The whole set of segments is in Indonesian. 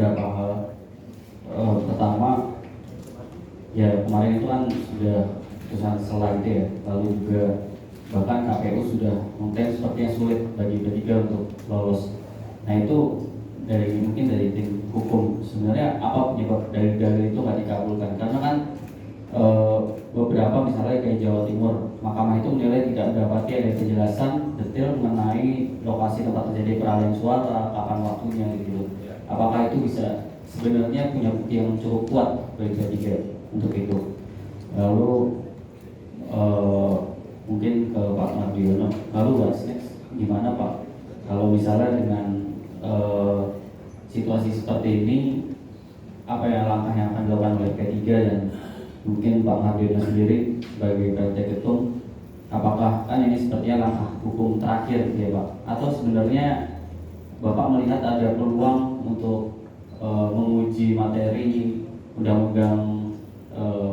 beberapa hal. Pertama, ya kemarin itu kan sudah keputusan selai ya, lalu juga bahkan KPU sudah mengklaim sepertinya sulit bagi P3 untuk lolos. Nah itu mungkin dari tim hukum, sebenarnya apa penyebab dari dalil itu nggak dikabulkan? Karena kan beberapa misalnya kayak Jawa Timur, mahkamah itu menilai tidak mendapati ada kejelasan detail mengenai lokasi tempat terjadi peralihan suara, kapan waktunya gitu. Apakah itu bisa sebenarnya punya bukti yang cukup kuat bagi P3 untuk itu? Lalu mungkin ke Pak Mardiono, lalu what's next? Gimana Pak kalau misalnya dengan situasi seperti ini, apa ya langkah yang akan dilakukan oleh P3 dan mungkin Pak Mardiono sendiri sebagai PLT Ketum, apakah kan ini sepertinya langkah hukum terakhir ya Pak, atau sebenarnya Bapak melihat ada peluang untuk menguji materi undang-undang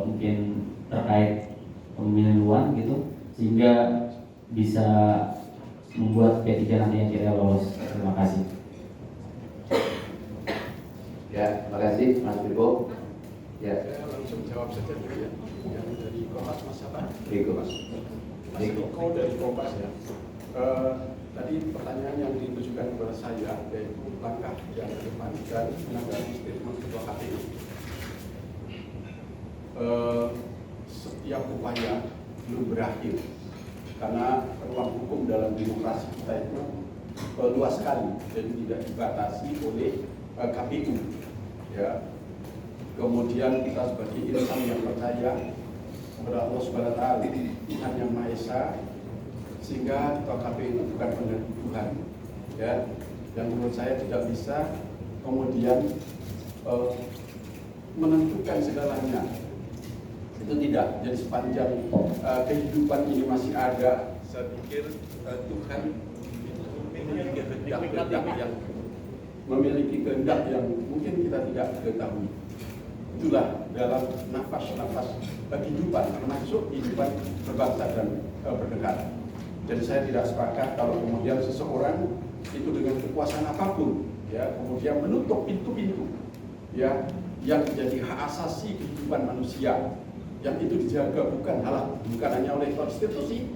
mungkin terkait pemiluan gitu, sehingga bisa membuat P3 nanti yang kira lolos. Terima kasih. Ya, terima kasih Mas Vivo. Ya, saya langsung jawab saja dulu ya. Yang dari Kompas Mas apa? Riko Mas. Mas Riko dari Kompas ya. Tadi pertanyaan yang ditujukan kepada saya yaitu langkah yang ke depan dan menanggapi statement Ketua KPU. Setiap upaya belum berakhir karena ruang hukum dalam demokrasi kita itu luas sekali, jadi tidak dibatasi oleh KPU. Ya. Kemudian kita sebagai insan yang percaya kepada Allah Subhanahu wa Ta'ala, Tuhan yang Maha Esa, sehingga Ketua KPU itu bukan pengganti Tuhan, ya. Yang menurut saya tidak bisa kemudian menentukan segalanya. Itu tidak. Jadi sepanjang kehidupan ini masih ada, saya pikir Tuhan memiliki kehendak yang mungkin kita tidak ketahui. Itulah dalam nafas-nafas kehidupan, termasuk kehidupan berbangsa dan bernegara. Jadi saya tidak sepakat kalau kemudian seseorang itu dengan kekuasaan apapun, ya, kemudian menutup pintu-pintu, ya, yang menjadi hak asasi kehidupan manusia, yang itu dijaga bukan hanya oleh konstitusi,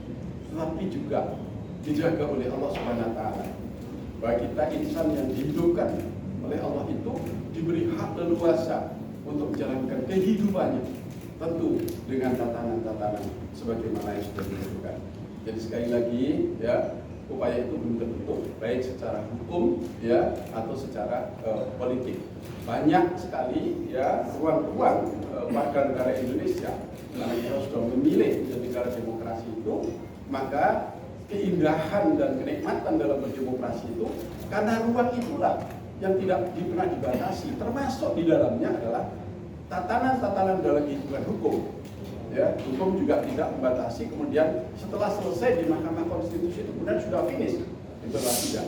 tetapi juga dijaga oleh Allah Subhanahu wa Ta'ala. Bahwa kita insan yang dihidupkan oleh Allah itu diberi hak leluasa untuk menjalankan kehidupannya, tentu dengan tatanan-tatanan sebagaimana yang sudah ditentukan. Jadi sekali lagi, ya, upaya itu belum terbentuk baik secara hukum, ya, atau secara politik. Banyak sekali, ya, ruang-ruang warga negara Indonesia, karena kita sudah memilih menjadi negara demokrasi itu, maka keindahan dan kenikmatan dalam berdemokrasi itu karena ruang itulah yang tidak pernah dibatasi, termasuk di dalamnya adalah tatanan-tatanan dalam kehidupan hukum. Ya, hukum juga tidak membatasi, kemudian setelah selesai di Mahkamah Konstitusi itu kemudian sudah finish, itu adalah tidak.